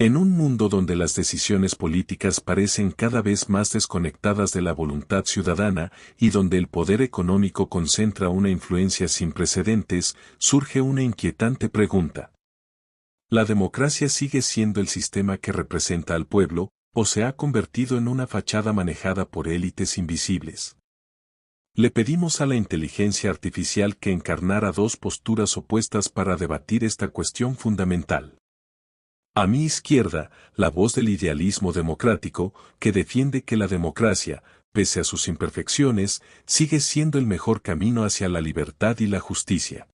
En un mundo donde las decisiones políticas parecen cada vez más desconectadas de la voluntad ciudadana y donde el poder económico concentra una influencia sin precedentes, surge una inquietante pregunta. ¿La democracia sigue siendo el sistema que representa al pueblo, o se ha convertido en una fachada manejada por élites invisibles? Le pedimos a la inteligencia artificial que encarnara dos posturas opuestas para debatir esta cuestión fundamental. A mi izquierda, la voz del idealismo democrático, que defiende que la democracia, pese a sus imperfecciones, sigue siendo el mejor camino hacia la libertad y la justicia.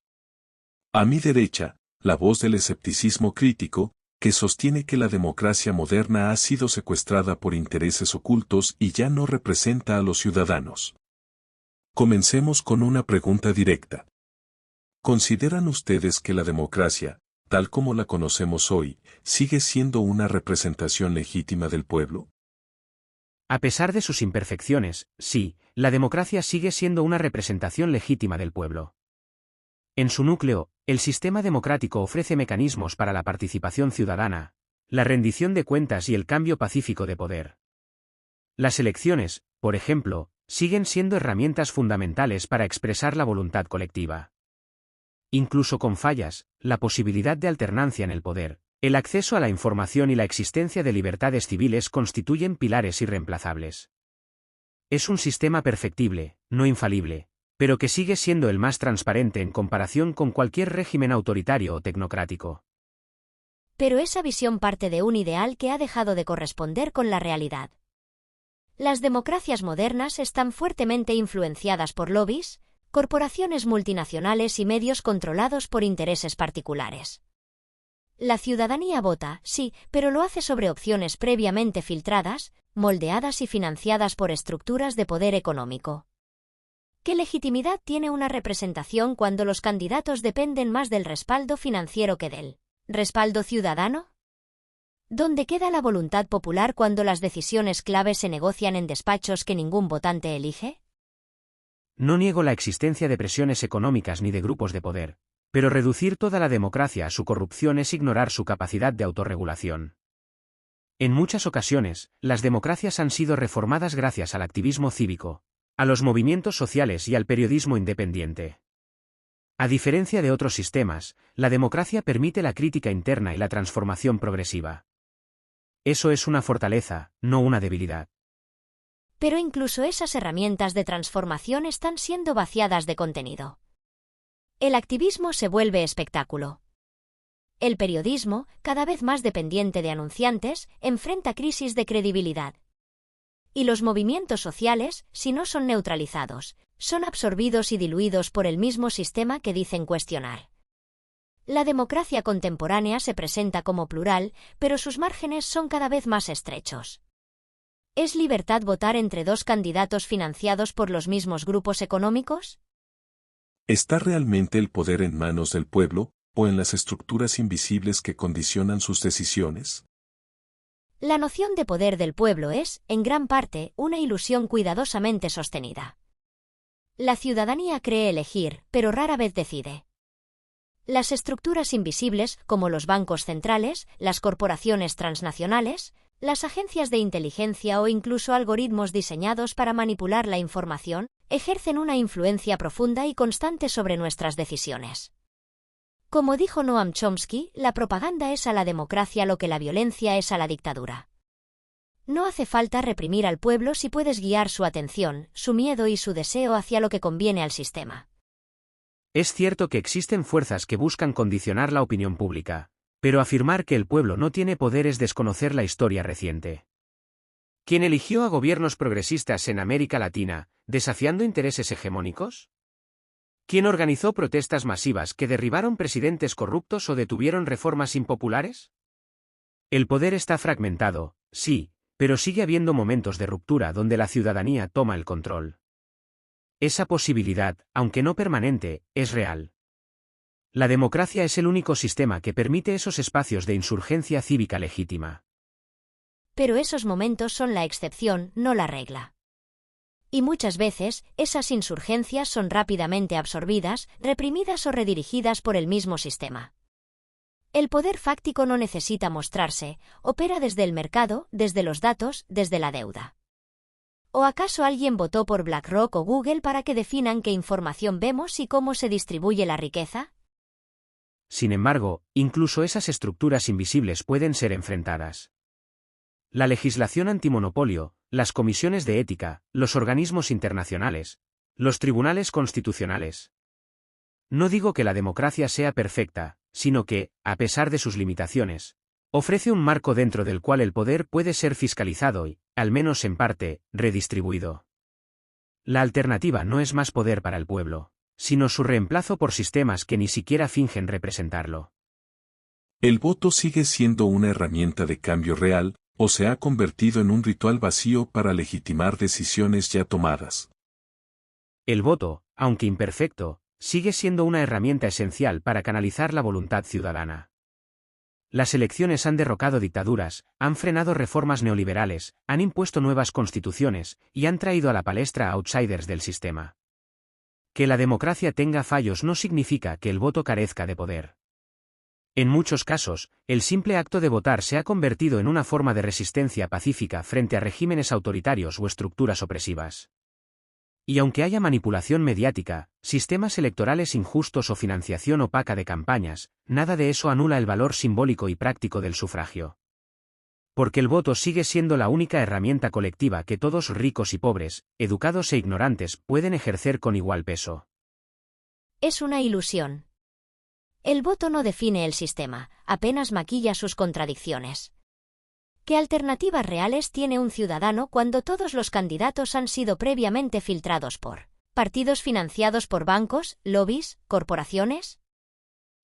A mi derecha, la voz del escepticismo crítico, que sostiene que la democracia moderna ha sido secuestrada por intereses ocultos y ya no representa a los ciudadanos. Comencemos con una pregunta directa. ¿Consideran ustedes que la democracia, tal como la conocemos hoy, sigue siendo una representación legítima del pueblo? A pesar de sus imperfecciones, sí, la democracia sigue siendo una representación legítima del pueblo. En su núcleo, el sistema democrático ofrece mecanismos para la participación ciudadana, la rendición de cuentas y el cambio pacífico de poder. Las elecciones, por ejemplo, siguen siendo herramientas fundamentales para expresar la voluntad colectiva. Incluso con fallas, la posibilidad de alternancia en el poder, el acceso a la información y la existencia de libertades civiles constituyen pilares irreemplazables. Es un sistema perfectible, no infalible, pero que sigue siendo el más transparente en comparación con cualquier régimen autoritario o tecnocrático. Pero esa visión parte de un ideal que ha dejado de corresponder con la realidad. Las democracias modernas están fuertemente influenciadas por lobbies, corporaciones multinacionales y medios controlados por intereses particulares. La ciudadanía vota, sí, pero lo hace sobre opciones previamente filtradas, moldeadas y financiadas por estructuras de poder económico. ¿Qué legitimidad tiene una representación cuando los candidatos dependen más del respaldo financiero que del respaldo ciudadano? ¿Dónde queda la voluntad popular cuando las decisiones clave se negocian en despachos que ningún votante elige? No niego la existencia de presiones económicas ni de grupos de poder, pero reducir toda la democracia a su corrupción es ignorar su capacidad de autorregulación. En muchas ocasiones, las democracias han sido reformadas gracias al activismo cívico, a los movimientos sociales y al periodismo independiente. A diferencia de otros sistemas, la democracia permite la crítica interna y la transformación progresiva. Eso es una fortaleza, no una debilidad. Pero incluso esas herramientas de transformación están siendo vaciadas de contenido. El activismo se vuelve espectáculo. El periodismo, cada vez más dependiente de anunciantes, enfrenta crisis de credibilidad. Y los movimientos sociales, si no son neutralizados, son absorbidos y diluidos por el mismo sistema que dicen cuestionar. La democracia contemporánea se presenta como plural, pero sus márgenes son cada vez más estrechos. ¿Es libertad votar entre dos candidatos financiados por los mismos grupos económicos? ¿Está realmente el poder en manos del pueblo, o en las estructuras invisibles que condicionan sus decisiones? La noción de poder del pueblo es, en gran parte, una ilusión cuidadosamente sostenida. La ciudadanía cree elegir, pero rara vez decide. Las estructuras invisibles, como los bancos centrales, las corporaciones transnacionales, las agencias de inteligencia o incluso algoritmos diseñados para manipular la información, ejercen una influencia profunda y constante sobre nuestras decisiones. Como dijo Noam Chomsky, la propaganda es a la democracia lo que la violencia es a la dictadura. No hace falta reprimir al pueblo si puedes guiar su atención, su miedo y su deseo hacia lo que conviene al sistema. Es cierto que existen fuerzas que buscan condicionar la opinión pública, pero afirmar que el pueblo no tiene poder es desconocer la historia reciente. ¿Quién eligió a gobiernos progresistas en América Latina, desafiando intereses hegemónicos? ¿Quién organizó protestas masivas que derribaron presidentes corruptos o detuvieron reformas impopulares? El poder está fragmentado, sí, pero sigue habiendo momentos de ruptura donde la ciudadanía toma el control. Esa posibilidad, aunque no permanente, es real. La democracia es el único sistema que permite esos espacios de insurgencia cívica legítima. Pero esos momentos son la excepción, no la regla. Y muchas veces, esas insurgencias son rápidamente absorbidas, reprimidas o redirigidas por el mismo sistema. El poder fáctico no necesita mostrarse, opera desde el mercado, desde los datos, desde la deuda. ¿O acaso alguien votó por BlackRock o Google para que definan qué información vemos y cómo se distribuye la riqueza? Sin embargo, incluso esas estructuras invisibles pueden ser enfrentadas. La legislación antimonopolio, las comisiones de ética, los organismos internacionales, los tribunales constitucionales. No digo que la democracia sea perfecta, sino que, a pesar de sus limitaciones, ofrece un marco dentro del cual el poder puede ser fiscalizado y, al menos en parte, redistribuido. La alternativa no es más poder para el pueblo, sino su reemplazo por sistemas que ni siquiera fingen representarlo. ¿El voto sigue siendo una herramienta de cambio real, o se ha convertido en un ritual vacío para legitimar decisiones ya tomadas? El voto, aunque imperfecto, sigue siendo una herramienta esencial para canalizar la voluntad ciudadana. Las elecciones han derrocado dictaduras, han frenado reformas neoliberales, han impuesto nuevas constituciones, y han traído a la palestra a outsiders del sistema. Que la democracia tenga fallos no significa que el voto carezca de poder. En muchos casos, el simple acto de votar se ha convertido en una forma de resistencia pacífica frente a regímenes autoritarios o estructuras opresivas. Y aunque haya manipulación mediática, sistemas electorales injustos o financiación opaca de campañas, nada de eso anula el valor simbólico y práctico del sufragio. Porque el voto sigue siendo la única herramienta colectiva que todos ricos y pobres, educados e ignorantes pueden ejercer con igual peso. Es una ilusión. El voto no define el sistema, apenas maquilla sus contradicciones. ¿Qué alternativas reales tiene un ciudadano cuando todos los candidatos han sido previamente filtrados por partidos financiados por bancos, lobbies, corporaciones?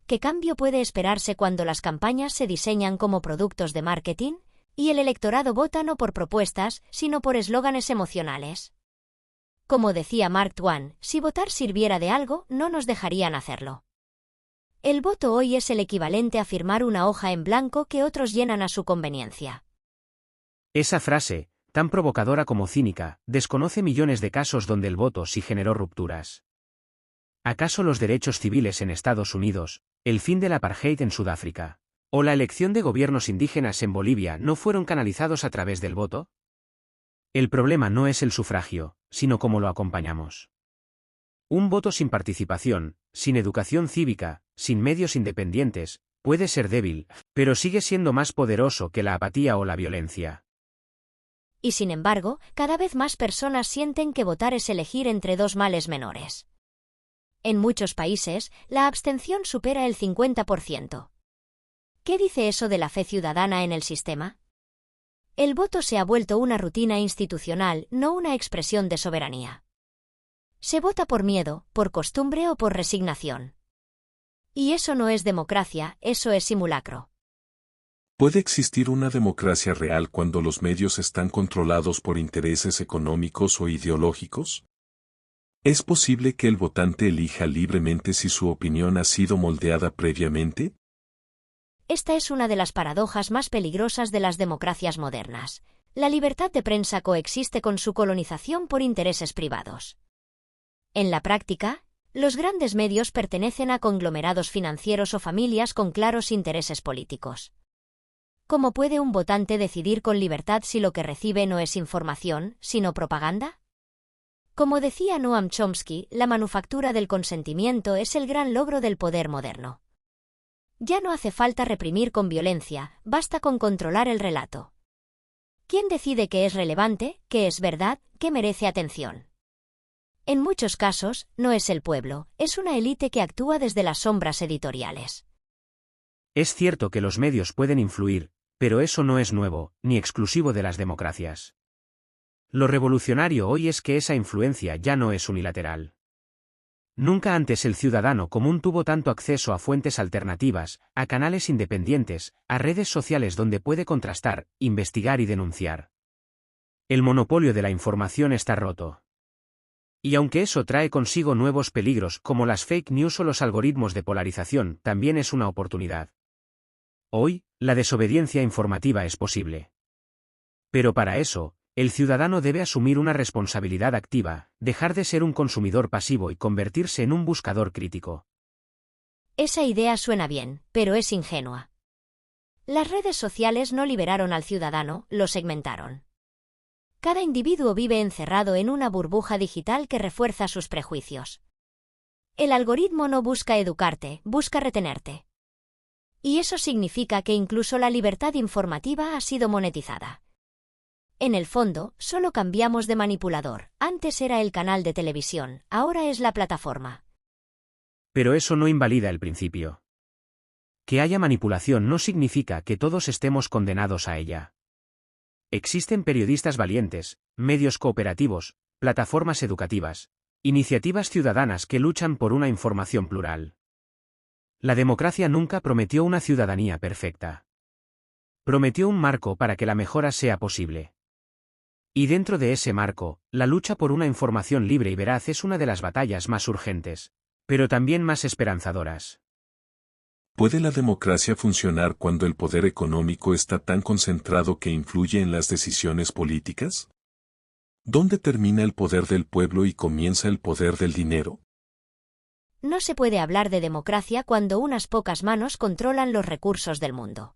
¿Qué cambio puede esperarse cuando las campañas se diseñan como productos de marketing, y el electorado vota no por propuestas, sino por eslóganes emocionales? Como decía Mark Twain, si votar sirviera de algo, no nos dejarían hacerlo. El voto hoy es el equivalente a firmar una hoja en blanco que otros llenan a su conveniencia. Esa frase, tan provocadora como cínica, desconoce millones de casos donde el voto sí generó rupturas. ¿Acaso los derechos civiles en Estados Unidos, el fin del apartheid en Sudáfrica, o la elección de gobiernos indígenas en Bolivia no fueron canalizados a través del voto? El problema no es el sufragio, sino cómo lo acompañamos. Un voto sin participación, sin educación cívica, sin medios independientes, puede ser débil, pero sigue siendo más poderoso que la apatía o la violencia. Y sin embargo, cada vez más personas sienten que votar es elegir entre dos males menores. En muchos países, la abstención supera el 50%. ¿Qué dice eso de la fe ciudadana en el sistema? El voto se ha vuelto una rutina institucional, no una expresión de soberanía. Se vota por miedo, por costumbre o por resignación. Y eso no es democracia, eso es simulacro. ¿Puede existir una democracia real cuando los medios están controlados por intereses económicos o ideológicos? ¿Es posible que el votante elija libremente si su opinión ha sido moldeada previamente? Esta es una de las paradojas más peligrosas de las democracias modernas. La libertad de prensa coexiste con su colonización por intereses privados. En la práctica, los grandes medios pertenecen a conglomerados financieros o familias con claros intereses políticos. ¿Cómo puede un votante decidir con libertad si lo que recibe no es información, sino propaganda? Como decía Noam Chomsky, la manufactura del consentimiento es el gran logro del poder moderno. Ya no hace falta reprimir con violencia, basta con controlar el relato. ¿Quién decide qué es relevante, qué es verdad, qué merece atención? En muchos casos, no es el pueblo, es una élite que actúa desde las sombras editoriales. Es cierto que los medios pueden influir, pero eso no es nuevo, ni exclusivo de las democracias. Lo revolucionario hoy es que esa influencia ya no es unilateral. Nunca antes el ciudadano común tuvo tanto acceso a fuentes alternativas, a canales independientes, a redes sociales donde puede contrastar, investigar y denunciar. El monopolio de la información está roto. Y aunque eso trae consigo nuevos peligros como las fake news o los algoritmos de polarización, también es una oportunidad. Hoy, la desobediencia informativa es posible. Pero para eso, el ciudadano debe asumir una responsabilidad activa, dejar de ser un consumidor pasivo y convertirse en un buscador crítico. Esa idea suena bien, pero es ingenua. Las redes sociales no liberaron al ciudadano, lo segmentaron. Cada individuo vive encerrado en una burbuja digital que refuerza sus prejuicios. El algoritmo no busca educarte, busca retenerte. Y eso significa que incluso la libertad informativa ha sido monetizada. En el fondo, solo cambiamos de manipulador. Antes era el canal de televisión, ahora es la plataforma. Pero eso no invalida el principio. Que haya manipulación no significa que todos estemos condenados a ella. Existen periodistas valientes, medios cooperativos, plataformas educativas, iniciativas ciudadanas que luchan por una información plural. La democracia nunca prometió una ciudadanía perfecta. Prometió un marco para que la mejora sea posible. Y dentro de ese marco, la lucha por una información libre y veraz es una de las batallas más urgentes, pero también más esperanzadoras. ¿Puede la democracia funcionar cuando el poder económico está tan concentrado que influye en las decisiones políticas? ¿Dónde termina el poder del pueblo y comienza el poder del dinero? No se puede hablar de democracia cuando unas pocas manos controlan los recursos del mundo.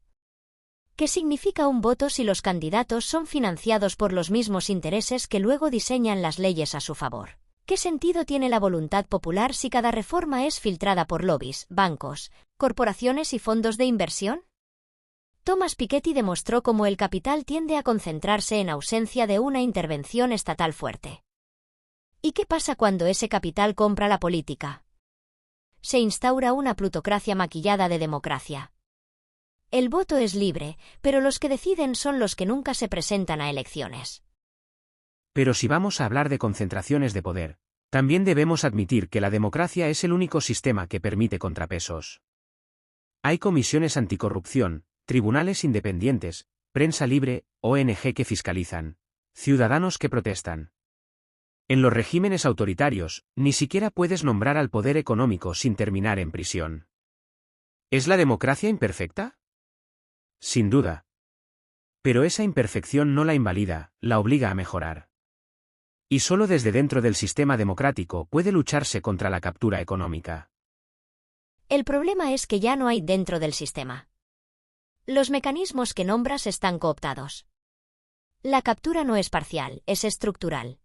¿Qué significa un voto si los candidatos son financiados por los mismos intereses que luego diseñan las leyes a su favor? ¿Qué sentido tiene la voluntad popular si cada reforma es filtrada por lobbies, bancos, corporaciones y fondos de inversión? Thomas Piketty demostró cómo el capital tiende a concentrarse en ausencia de una intervención estatal fuerte. ¿Y qué pasa cuando ese capital compra la política? Se instaura una plutocracia maquillada de democracia. El voto es libre, pero los que deciden son los que nunca se presentan a elecciones. Pero si vamos a hablar de concentraciones de poder, también debemos admitir que la democracia es el único sistema que permite contrapesos. Hay comisiones anticorrupción, tribunales independientes, prensa libre, ONG que fiscalizan, ciudadanos que protestan. En los regímenes autoritarios, ni siquiera puedes nombrar al poder económico sin terminar en prisión. ¿Es la democracia imperfecta? Sin duda. Pero esa imperfección no la invalida, la obliga a mejorar. Y solo desde dentro del sistema democrático puede lucharse contra la captura económica. El problema es que ya no hay dentro del sistema. Los mecanismos que nombras están cooptados. La captura no es parcial, es estructural.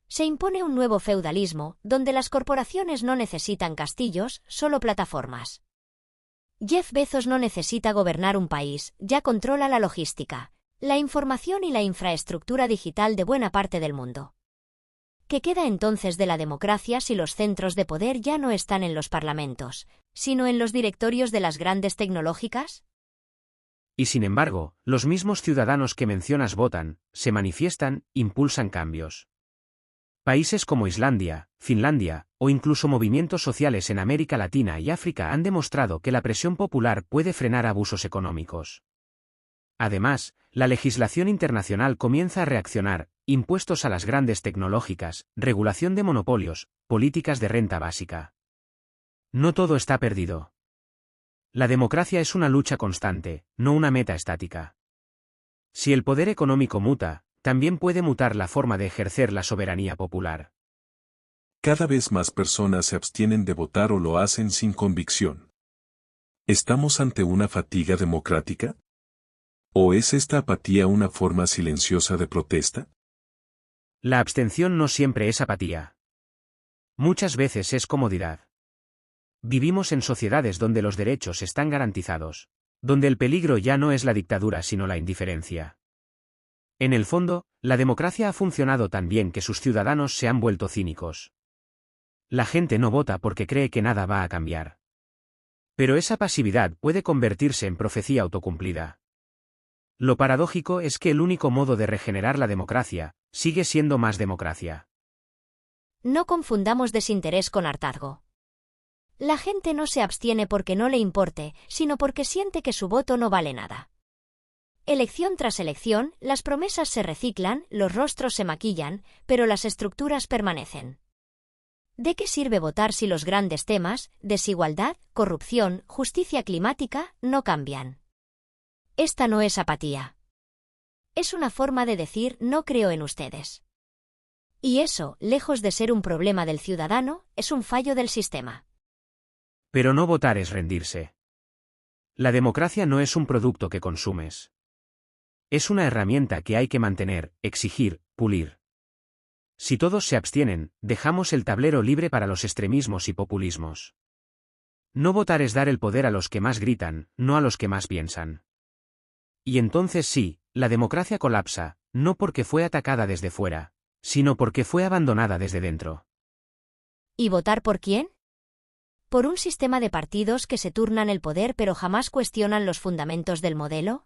Se impone un nuevo feudalismo, donde las corporaciones no necesitan castillos, solo plataformas. Jeff Bezos no necesita gobernar un país, ya controla la logística, la información y la infraestructura digital de buena parte del mundo. ¿Qué queda entonces de la democracia si los centros de poder ya no están en los parlamentos, sino en los directorios de las grandes tecnológicas? Y sin embargo, los mismos ciudadanos que mencionas votan, se manifiestan, impulsan cambios. Países como Islandia, Finlandia, o incluso movimientos sociales en América Latina y África han demostrado que la presión popular puede frenar abusos económicos. Además, la legislación internacional comienza a reaccionar, impuestos a las grandes tecnológicas, regulación de monopolios, políticas de renta básica. No todo está perdido. La democracia es una lucha constante, no una meta estática. Si el poder económico muta, también puede mutar la forma de ejercer la soberanía popular. Cada vez más personas se abstienen de votar o lo hacen sin convicción. ¿Estamos ante una fatiga democrática? ¿O es esta apatía una forma silenciosa de protesta? La abstención no siempre es apatía. Muchas veces es comodidad. Vivimos en sociedades donde los derechos están garantizados, donde el peligro ya no es la dictadura sino la indiferencia. En el fondo, la democracia ha funcionado tan bien que sus ciudadanos se han vuelto cínicos. La gente no vota porque cree que nada va a cambiar. Pero esa pasividad puede convertirse en profecía autocumplida. Lo paradójico es que el único modo de regenerar la democracia sigue siendo más democracia. No confundamos desinterés con hartazgo. La gente no se abstiene porque no le importe, sino porque siente que su voto no vale nada. Elección tras elección, las promesas se reciclan, los rostros se maquillan, pero las estructuras permanecen. ¿De qué sirve votar si los grandes temas, desigualdad, corrupción, justicia climática, no cambian? Esta no es apatía. Es una forma de decir no creo en ustedes. Y eso, lejos de ser un problema del ciudadano, es un fallo del sistema. Pero no votar es rendirse. La democracia no es un producto que consumes. Es una herramienta que hay que mantener, exigir, pulir. Si todos se abstienen, dejamos el tablero libre para los extremismos y populismos. No votar es dar el poder a los que más gritan, no a los que más piensan. Y entonces sí, la democracia colapsa, no porque fue atacada desde fuera, sino porque fue abandonada desde dentro. ¿Y votar por quién? ¿Por un sistema de partidos que se turnan el poder pero jamás cuestionan los fundamentos del modelo?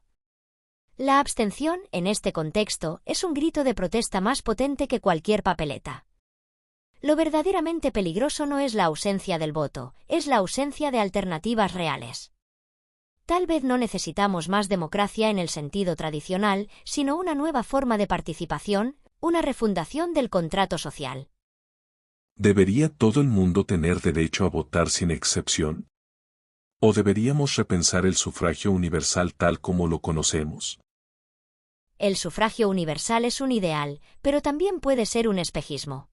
La abstención, en este contexto, es un grito de protesta más potente que cualquier papeleta. Lo verdaderamente peligroso no es la ausencia del voto, es la ausencia de alternativas reales. Tal vez no necesitamos más democracia en el sentido tradicional, sino una nueva forma de participación, una refundación del contrato social. ¿Debería todo el mundo tener derecho a votar sin excepción? ¿O deberíamos repensar el sufragio universal tal como lo conocemos? El sufragio universal es un ideal, pero también puede ser un espejismo.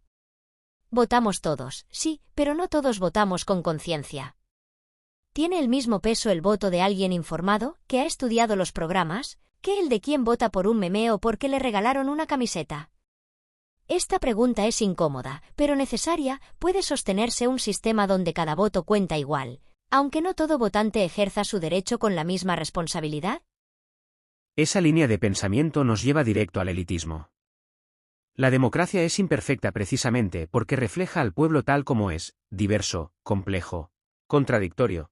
Votamos todos, sí, pero no todos votamos con conciencia. ¿Tiene el mismo peso el voto de alguien informado, que ha estudiado los programas, que el de quien vota por un meme o porque le regalaron una camiseta? Esta pregunta es incómoda, pero necesaria. ¿Puede sostenerse un sistema donde cada voto cuenta igual, aunque no todo votante ejerza su derecho con la misma responsabilidad? Esa línea de pensamiento nos lleva directo al elitismo. La democracia es imperfecta precisamente porque refleja al pueblo tal como es, diverso, complejo, contradictorio.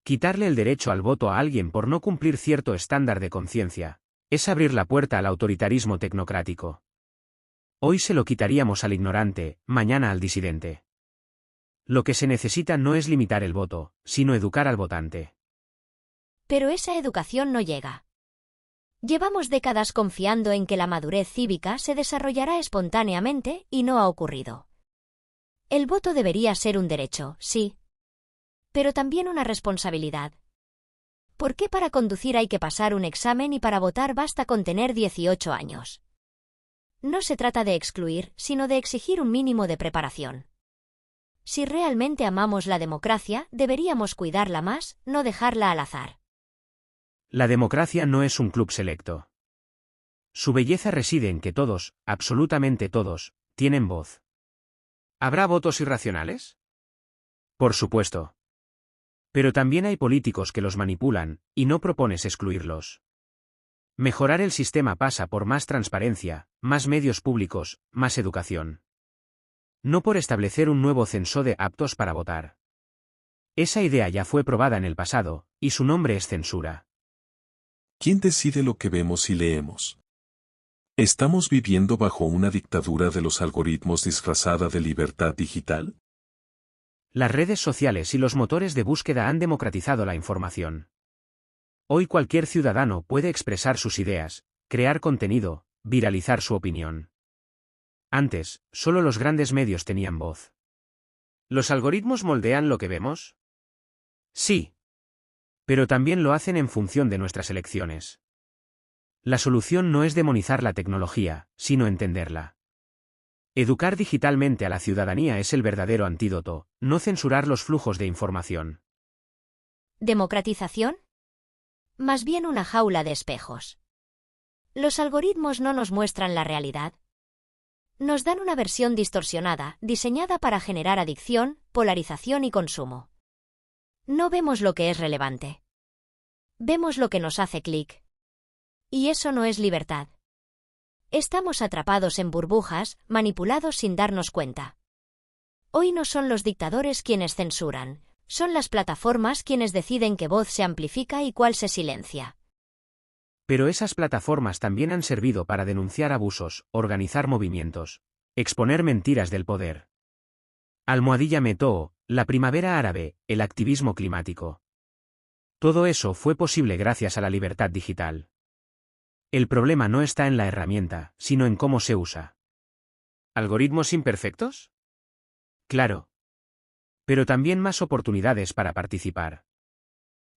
Quitarle el derecho al voto a alguien por no cumplir cierto estándar de conciencia es abrir la puerta al autoritarismo tecnocrático. Hoy se lo quitaríamos al ignorante, mañana al disidente. Lo que se necesita no es limitar el voto, sino educar al votante. Pero esa educación no llega. Llevamos décadas confiando en que la madurez cívica se desarrollará espontáneamente y no ha ocurrido. El voto debería ser un derecho, sí, pero también una responsabilidad. ¿Por qué para conducir hay que pasar un examen y para votar basta con tener 18 años? No se trata de excluir, sino de exigir un mínimo de preparación. Si realmente amamos la democracia, deberíamos cuidarla más, no dejarla al azar. La democracia no es un club selecto. Su belleza reside en que todos, absolutamente todos, tienen voz. ¿Habrá votos irracionales? Por supuesto. Pero también hay políticos que los manipulan, y no propones excluirlos. Mejorar el sistema pasa por más transparencia, más medios públicos, más educación. No por establecer un nuevo censo de aptos para votar. Esa idea ya fue probada en el pasado, y su nombre es censura. ¿Quién decide lo que vemos y leemos? ¿Estamos viviendo bajo una dictadura de los algoritmos disfrazada de libertad digital? Las redes sociales y los motores de búsqueda han democratizado la información. Hoy cualquier ciudadano puede expresar sus ideas, crear contenido, viralizar su opinión. Antes, solo los grandes medios tenían voz. ¿Los algoritmos moldean lo que vemos? Sí. Pero también lo hacen en función de nuestras elecciones. La solución no es demonizar la tecnología, sino entenderla. Educar digitalmente a la ciudadanía es el verdadero antídoto, no censurar los flujos de información. ¿Democratización? Más bien una jaula de espejos. Los algoritmos no nos muestran la realidad. Nos dan una versión distorsionada, diseñada para generar adicción, polarización y consumo. No vemos lo que es relevante. Vemos lo que nos hace clic. Y eso no es libertad. Estamos atrapados en burbujas, manipulados sin darnos cuenta. Hoy no son los dictadores quienes censuran, son las plataformas quienes deciden qué voz se amplifica y cuál se silencia. Pero esas plataformas también han servido para denunciar abusos, organizar movimientos, exponer mentiras del poder. Almohadilla Metoo, la primavera árabe, el activismo climático. Todo eso fue posible gracias a la libertad digital. El problema no está en la herramienta, sino en cómo se usa. ¿Algoritmos imperfectos? Claro. Pero también más oportunidades para participar.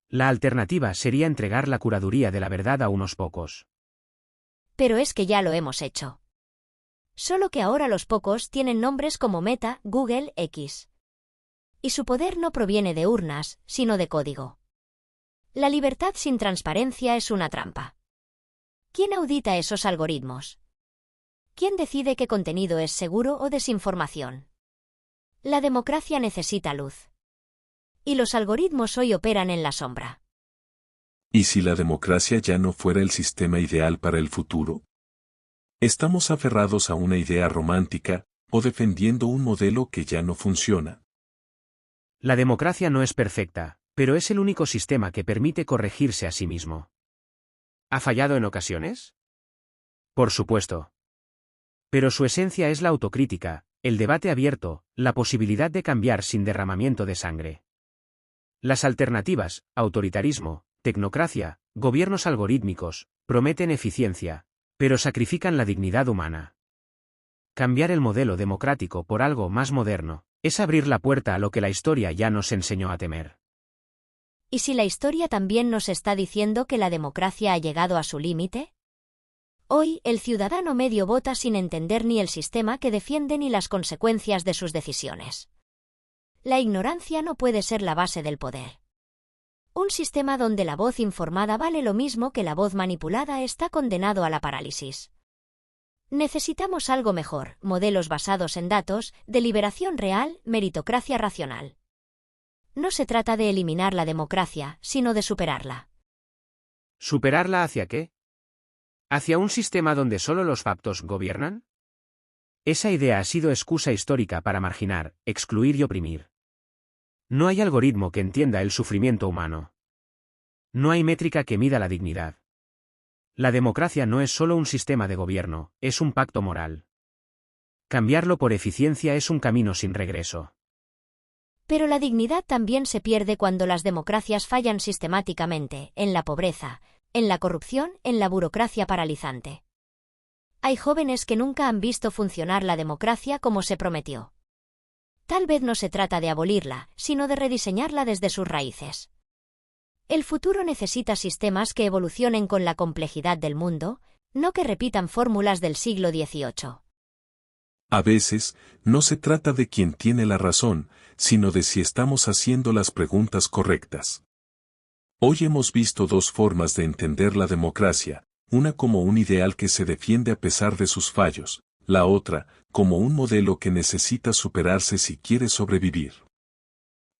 La alternativa sería entregar la curaduría de la verdad a unos pocos. Pero es que ya lo hemos hecho. Solo que ahora los pocos tienen nombres como Meta, Google, X. Y su poder no proviene de urnas, sino de código. La libertad sin transparencia es una trampa. ¿Quién audita esos algoritmos? ¿Quién decide qué contenido es seguro o desinformación? La democracia necesita luz. Y los algoritmos hoy operan en la sombra. ¿Y si la democracia ya no fuera el sistema ideal para el futuro? ¿Estamos aferrados a una idea romántica o defendiendo un modelo que ya no funciona? La democracia no es perfecta, pero es el único sistema que permite corregirse a sí mismo. ¿Ha fallado en ocasiones? Por supuesto. Pero su esencia es la autocrítica, el debate abierto, la posibilidad de cambiar sin derramamiento de sangre. Las alternativas, autoritarismo, tecnocracia, gobiernos algorítmicos, prometen eficiencia, pero sacrifican la dignidad humana. Cambiar el modelo democrático por algo más moderno es abrir la puerta a lo que la historia ya nos enseñó a temer. ¿Y si la historia también nos está diciendo que la democracia ha llegado a su límite? Hoy, el ciudadano medio vota sin entender ni el sistema que defiende ni las consecuencias de sus decisiones. La ignorancia no puede ser la base del poder. Un sistema donde la voz informada vale lo mismo que la voz manipulada está condenado a la parálisis. Necesitamos algo mejor, modelos basados en datos, deliberación real, meritocracia racional. No se trata de eliminar la democracia, sino de superarla. ¿Superarla hacia qué? ¿Hacia un sistema donde solo los factos gobiernan? Esa idea ha sido excusa histórica para marginar, excluir y oprimir. No hay algoritmo que entienda el sufrimiento humano. No hay métrica que mida la dignidad. La democracia no es solo un sistema de gobierno, es un pacto moral. Cambiarlo por eficiencia es un camino sin regreso. Pero la dignidad también se pierde cuando las democracias fallan sistemáticamente, en la pobreza, en la corrupción, en la burocracia paralizante. Hay jóvenes que nunca han visto funcionar la democracia como se prometió. Tal vez no se trata de abolirla, sino de rediseñarla desde sus raíces. El futuro necesita sistemas que evolucionen con la complejidad del mundo, no que repitan fórmulas del siglo XVIII. A veces, no se trata de quién tiene la razón, sino de si estamos haciendo las preguntas correctas. Hoy hemos visto dos formas de entender la democracia, una como un ideal que se defiende a pesar de sus fallos, la otra, como un modelo que necesita superarse si quiere sobrevivir.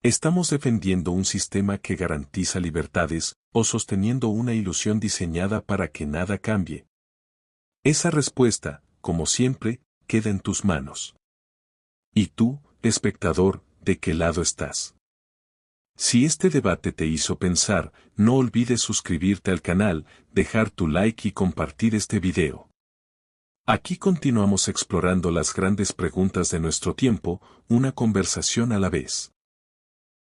¿Estamos defendiendo un sistema que garantiza libertades o sosteniendo una ilusión diseñada para que nada cambie? Esa respuesta, como siempre, queda en tus manos. ¿Y tú, espectador, de qué lado estás? Si este debate te hizo pensar, no olvides suscribirte al canal, dejar tu like y compartir este video. Aquí continuamos explorando las grandes preguntas de nuestro tiempo, una conversación a la vez.